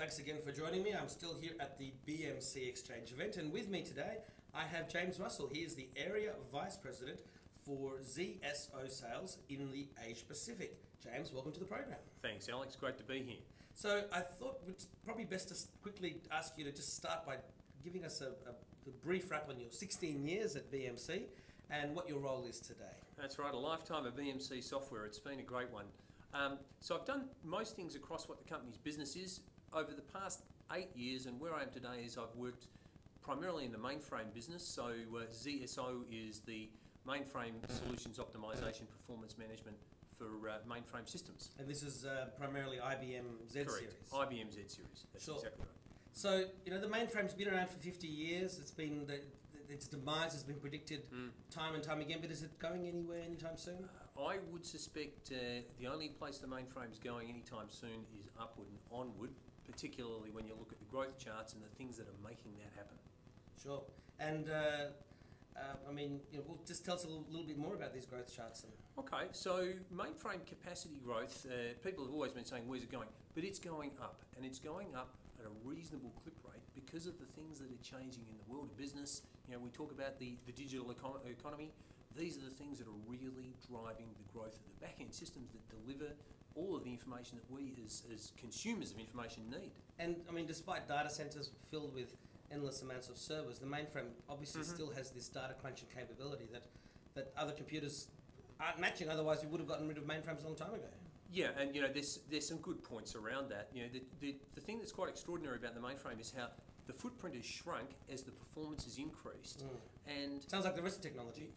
thanks again for joining me. I'm still here at the BMC Exchange event, and with me today I have James Russell. He is the Area Vice President for ZSO Sales in the Asia Pacific. James, welcome to the program. Thanks, Alex. Great to be here. So I thought it's probably best to quickly ask you to just start by giving us a brief wrap on your 16 years at BMC and what your role is today. That's right, a lifetime of BMC software. It's been a great one. So I've done most things across what the company's business is over the past 8 years, and where I am today is I've worked primarily in the mainframe business. So ZSO is the Mainframe Solutions Optimisation Performance Management for mainframe systems. And this is primarily IBM Z-Series? Correct, IBM Z-Series, that's sure. Exactly right. So, you know, the mainframe's been around for 50 years. It's been, its demise has been predicted time and time again, but is it going anywhere anytime soon? I would suspect the only place the mainframe's going anytime soon is upward and onward, particularly when you look at the growth charts and the things that are making that happen. Sure. And, I mean, you know, well, just tell us a little bit more about these growth charts. Okay, so mainframe capacity growth, people have always been saying, where's it going? But it's going up, and it's going up at a reasonable clip rate because of the things that are changing in the world of business. You know, we talk about the digital economy. These are the things that are really driving the growth of the back-end systems that deliver all of the information that we as consumers of information need. And, I mean, despite data centers filled with endless amounts of servers, the mainframe obviously still has this data crunching capability that other computers aren't matching, otherwise we would have gotten rid of mainframes a long time ago. Yeah, and you know, there's some good points around that. You know, the thing that's quite extraordinary about the mainframe is how the footprint has shrunk as the performance has increased. And sounds like the rest of technology.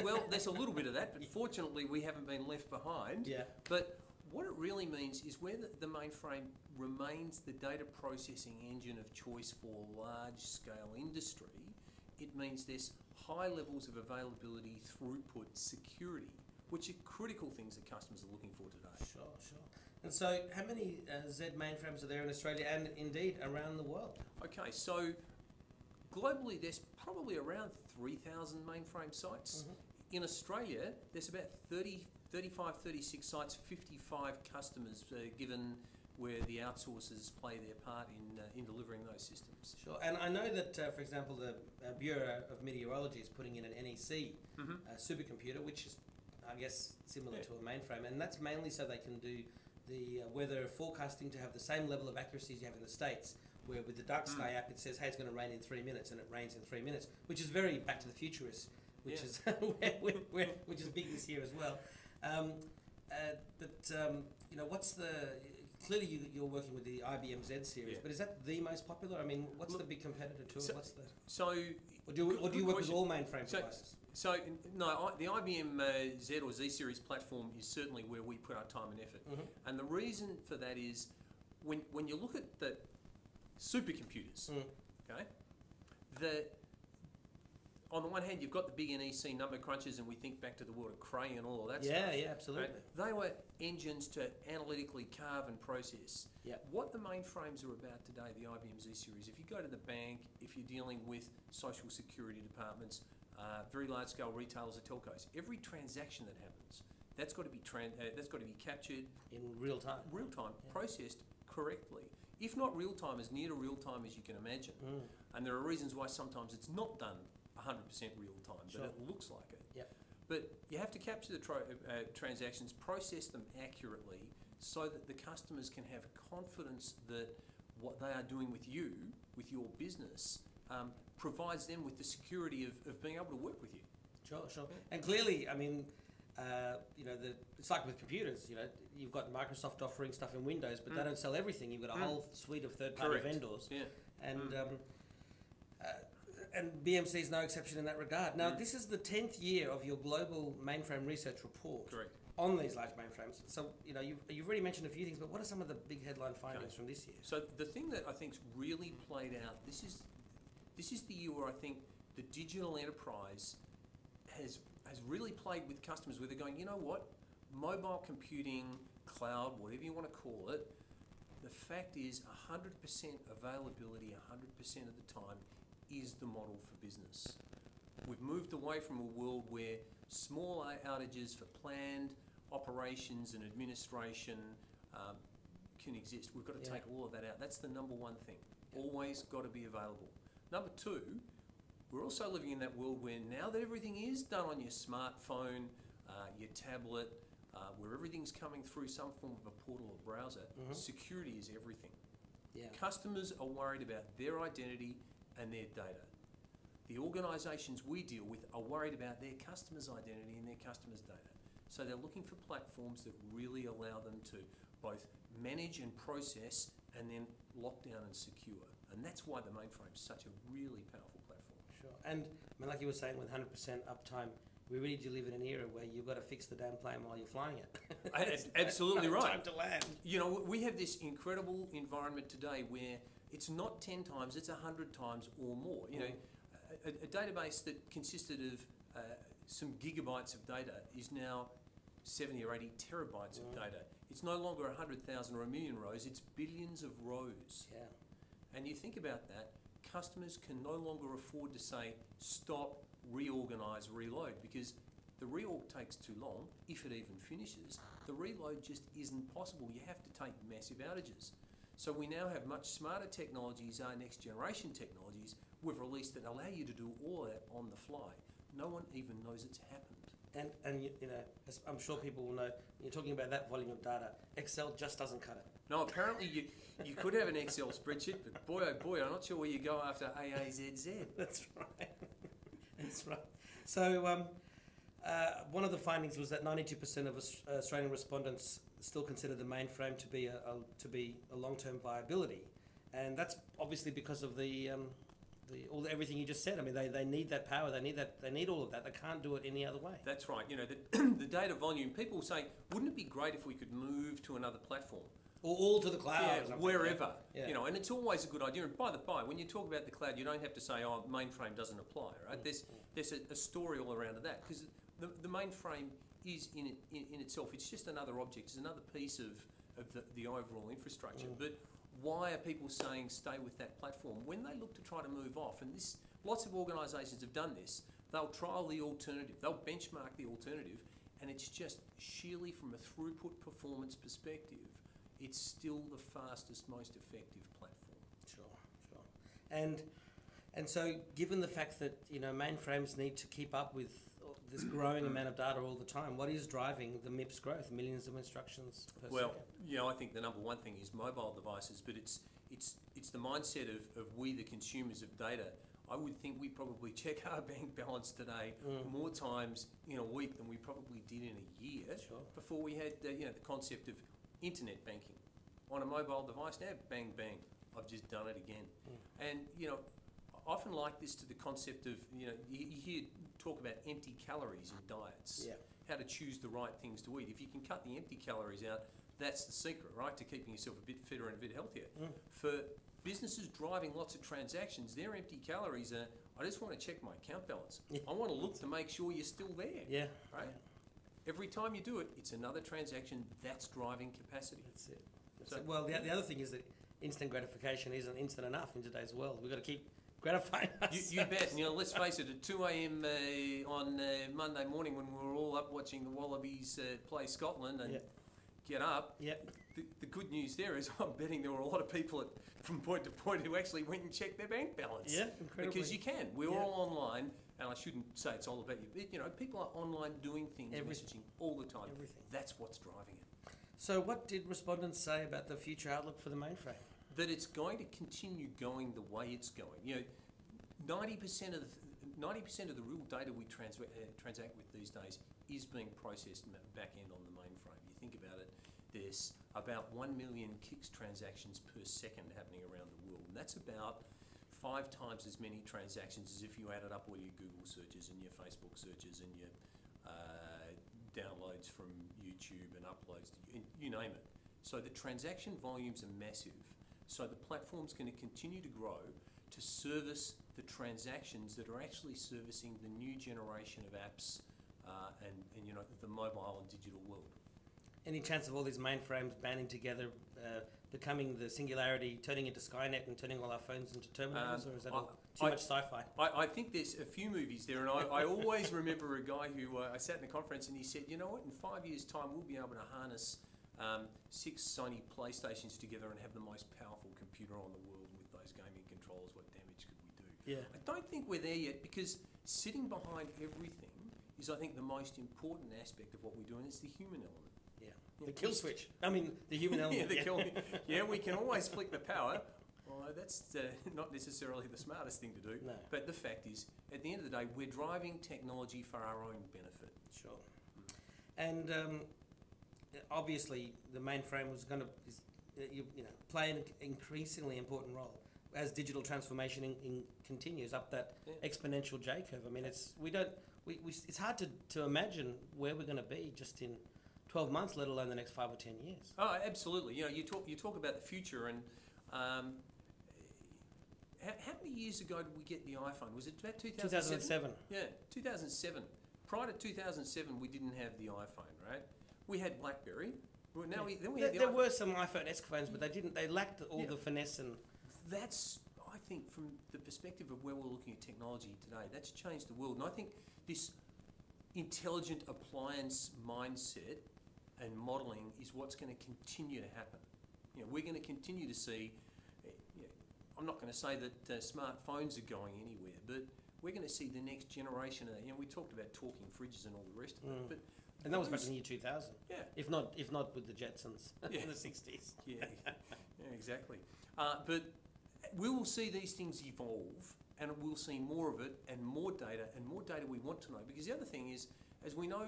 Well, there's a little bit of that, but fortunately we haven't been left behind. Yeah. But what it really means is where the mainframe remains the data processing engine of choice for large-scale industry, it means there's high levels of availability, throughput, security, which are critical things that customers are looking for today. Sure, sure. And so how many Z mainframes are there in Australia and indeed around the world? Okay, so globally there's probably around 3,000 mainframe sites. In Australia, there's about 35, 36 sites, 55 customers given where the outsourcers play their part in delivering those systems. Sure, and I know that, for example, the Bureau of Meteorology is putting in an NEC supercomputer, which is, I guess, similar to a mainframe, and that's mainly so they can do the weather forecasting to have the same level of accuracy as you have in the States, where with the Dark Sky app it says, hey, it's going to rain in 3 minutes, and it rains in 3 minutes, which is very Back to the Futurist, which is which is big this year as well. You know, what's the... Clearly you're working with the IBM Z-Series, but is that the most popular? I mean, what's the big competitor to it? What's the... Or do you work with all mainframe devices? So, no, the IBM Z or Z-Series platform is certainly where we put our time and effort. And the reason for that is when you look at the supercomputers, okay, on the one hand, you've got the big NEC number crunchers, and we think back to the world of Cray and all of that stuff. Yeah, absolutely. Right? They were engines to analytically carve and process. What the mainframes are about today, the IBM Z-Series, if you go to the bank, if you're dealing with social security departments, very large-scale retailers or telcos, every transaction that happens, that's got to be captured in real time. Processed correctly. If not real time, as near to real time as you can imagine. And there are reasons why sometimes it's not done 100% real time, but it looks like it. But you have to capture the transactions, process them accurately, so that the customers can have confidence that what they are doing with you, with your business, provides them with the security of being able to work with you. Sure. And clearly, I mean, you know, it's like with computers. You know, you've got Microsoft offering stuff in Windows, but they don't sell everything. You've got a whole suite of third-party vendors. And BMC is no exception in that regard. Now, this is the 10th year of your Global Mainframe Research Report on these large mainframes. So, you know, you've already mentioned a few things, but what are some of the big headline findings from this year? So the thing that I think's really played out, this is the year where I think the digital enterprise has really played with customers where they're going, you know what, mobile computing, cloud, whatever you want to call it, the fact is 100% availability 100% of the time is the model for business. We've moved away from a world where small outages for planned operations and administration can exist. We've got to take all of that out. That's the number one thing. Always got to be available. Number two, we're also living in that world where now that everything is done on your smartphone, your tablet, where everything's coming through some form of a portal or browser, security is everything. Yeah. Customers are worried about their identity and their data. The organisations we deal with are worried about their customers' identity and their customers' data. So they're looking for platforms that really allow them to both manage and process and then lock down and secure. And that's why the mainframe is such a really powerful platform. Sure. And I mean, like you were saying, with 100% uptime, we really do live in an era where you've got to fix the damn plane while you're flying it. Absolutely right. Time to land. You know, we have this incredible environment today where it's not 10 times, it's 100 times or more. You know, a database that consisted of some gigabytes of data is now 70 or 80 terabytes of data. It's no longer 100,000 or 1 million rows, it's billions of rows. Yeah. And you think about that, customers can no longer afford to say, stop, reorganise, reload, because the reorg takes too long, if it even finishes. The reload just isn't possible. You have to take massive outages. So we now have much smarter technologies, our next generation technologies, we've released that allow you to do all of that on the fly. No one even knows it's happened. And you know, as I'm sure people will know, when you're talking about that volume of data, Excel just doesn't cut it. No, apparently you could have an Excel spreadsheet, but boy oh boy, I'm not sure where you go after AAZZ. That's right. That's right. So one of the findings was that 92% of Australian respondents still consider the mainframe to be a long-term viability, and that's obviously because of everything you just said. I mean, they need that power. They need all of that. They can't do it any other way. That's right. You know, the data volume. People say, wouldn't it be great if we could move to another platform? Or all to the cloud. Yeah, wherever. Yeah. You know, and it's always a good idea. And by the by, when you talk about the cloud, you don't have to say, oh, mainframe doesn't apply, right? There's a story all around of that, because the mainframe is in itself, it's just another object, it's another piece of the overall infrastructure. But why are people saying stay with that platform? When they look to try to move off, and lots of organisations have done this, they'll trial the alternative, they'll benchmark the alternative, and it's just sheerly from a throughput performance perspective, it's still the fastest, most effective platform. Sure. And so, given the fact that mainframes need to keep up with this growing amount of data all the time, what is driving the MIPS growth, millions of instructions per second? Well, I think the number one thing is mobile devices, but it's the mindset of we, the consumers of data. I would think we probably check our bank balance today more times in a week than we probably did in a year before we had the concept of internet banking on a mobile device. Now, bang, bang, I've just done it again. And, I often like this to the concept of, you hear talk about empty calories in diets, how to choose the right things to eat. If you can cut the empty calories out, that's the secret, right, to keeping yourself a bit fitter and a bit healthier. For businesses driving lots of transactions, their empty calories are, I just want to check my account balance. I want to look to make sure you're still there. Right? Every time you do it, it's another transaction that's driving capacity. That's it. Well, the other thing is that instant gratification isn't instant enough in today's world. We've got to keep gratifying ourselves. You bet. Let's face it, at 2 a.m. On Monday morning when we were all up watching the Wallabies play Scotland and get up, the good news there is I'm betting there were a lot of people from point to point who actually went and checked their bank balance. Yeah, incredibly. Because you can. We're all online. And I shouldn't say it's all about you. People are online doing things, messaging all the time. Everything. That's what's driving it. So what did respondents say about the future outlook for the mainframe? That it's going to continue going the way it's going. 90% of the real data we transact with these days is being processed back end on the mainframe. You think about it, there's about 1 million kicks transactions per second happening around the world. And that's about 5 times as many transactions as if you added up all your Google searches and your Facebook searches and your downloads from YouTube and uploads, you name it. So the transaction volumes are massive. So the platform's going to continue to grow to service the transactions that are actually servicing the new generation of apps and the mobile and digital world. Any chance of all these mainframes banding together, becoming the Singularity, turning into Skynet and turning all our phones into terminals, or is that too much sci-fi? I think there's a few movies there, and I always remember a guy who I sat in a conference and he said, you know what, in 5 years' time we'll be able to harness 6 Sony PlayStations together and have the most powerful computer on the world with those gaming controls, what damage could we do? Yeah. I don't think we're there yet, because sitting behind everything is, I think, the most important aspect of what we do, and it's the human element. Yeah. The kill switch. I mean, the human element. Yeah, we can always flick the power. Well, that's not necessarily the smartest thing to do. No. But the fact is, at the end of the day, we're driving technology for our own benefit. Sure. And obviously, the mainframe was going to play an increasingly important role as digital transformation continues up that exponential J curve. I mean, it's hard to imagine where we're going to be just in 12 months, let alone the next 5 or 10 years. Oh, absolutely. You know, you talk about the future, and how many years ago did we get the iPhone? Was it about 2007? 2007. Yeah, 2007. Prior to 2007, we didn't have the iPhone, right? We had BlackBerry. Now then we had there were some iPhone-esque phones, but they lacked all the finesse and. That's, I think, from the perspective of where we're looking at technology today, that's changed the world. And I think this intelligent appliance mindset and modelling is what's going to continue to happen. You know, we're going to continue to see. I'm not going to say that smartphones are going anywhere, but we're going to see the next generation of that. You know, we talked about talking fridges and all the rest of it, but. And that was back in the year 2000. Yeah. If not with the Jetsons in the 60s. Yeah, exactly. But we will see these things evolve, and we'll see more of it, and more data we want to know. Because the other thing is, as we know,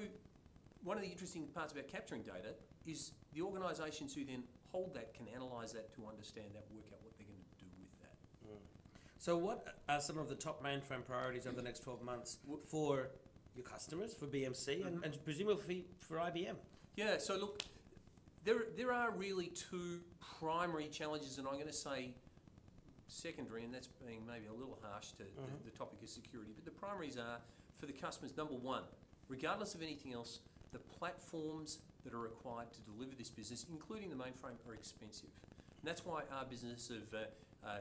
one of the interesting parts about capturing data is the organisations who then hold that can analyse that to understand that, work out what they're going to do with that. So what are some of the top mainframe priorities over the next 12 months for your customers, for BMC, and presumably for IBM? Yeah, so look, there are really 2 primary challenges, and I'm going to say secondary, and that's being maybe a little harsh to the topic of security, but the primaries are, for the customers, number 1, regardless of anything else, the platforms that are required to deliver this business, including the mainframe, are expensive. And that's why our business of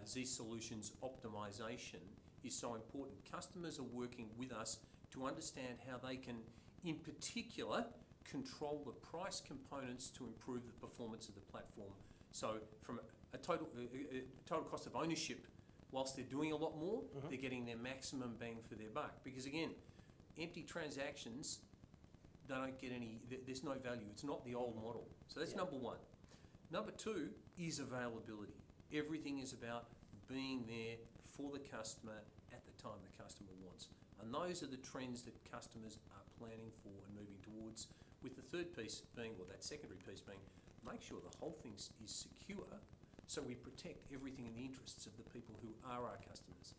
Z Solutions Optimisation is so important. Customers are working with us to understand how they can, in particular, control the price components to improve the performance of the platform. So from a total cost of ownership, whilst they're doing a lot more, they're getting their maximum bang for their buck. Because again, empty transactions, they don't get any, there's no value. It's not the old model. So that's number 1. Number 2 is availability. Everything is about being there for the customer at the time the customer wants. And those are the trends that customers are planning for and moving towards, with the third piece being, or that secondary piece being, make sure the whole thing is secure so we protect everything in the interests of the people who are our customers.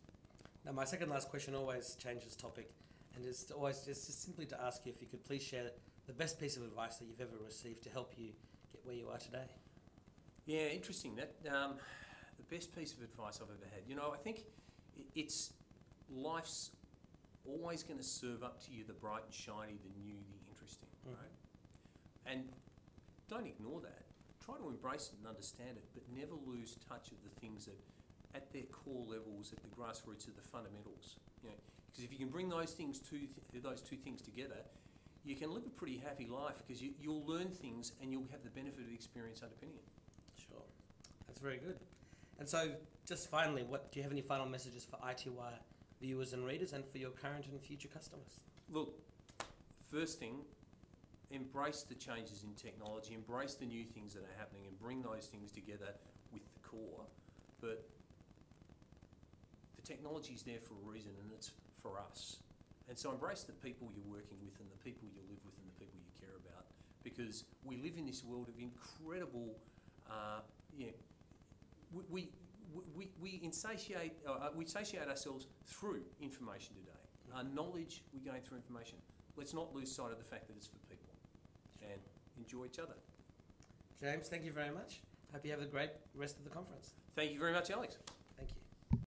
Now, my second last question always changes topic, and it's just simply to ask you if you could please share the best piece of advice that you've ever received to help you get where you are today. Yeah, interesting. That the best piece of advice I've ever had. You know, I think it's life's always going to serve up to you the bright and shiny, the new, the interesting, right? And don't ignore that. Try to embrace it and understand it, but never lose touch of the things that, at their core levels, at the grassroots, of the fundamentals. You know, because if you can bring those two things together, you can live a pretty happy life, because you'll learn things and you'll have the benefit of experience underpinning it. Sure, that's very good. And so, just finally, do you have any final messages for iTWire viewers and readers, and for your current and future customers? Look, first thing, embrace the changes in technology, embrace the new things that are happening, and bring those things together with the core. But the technology is there for a reason, and it's for us. And so embrace the people you're working with, and the people you live with, and the people you care about, because we live in this world of incredible, we satiate ourselves through information today. Knowledge, we're going through information. Let's not lose sight of the fact that it's for people, and enjoy each other. James, thank you very much. Hope you have a great rest of the conference. Thank you very much, Alex.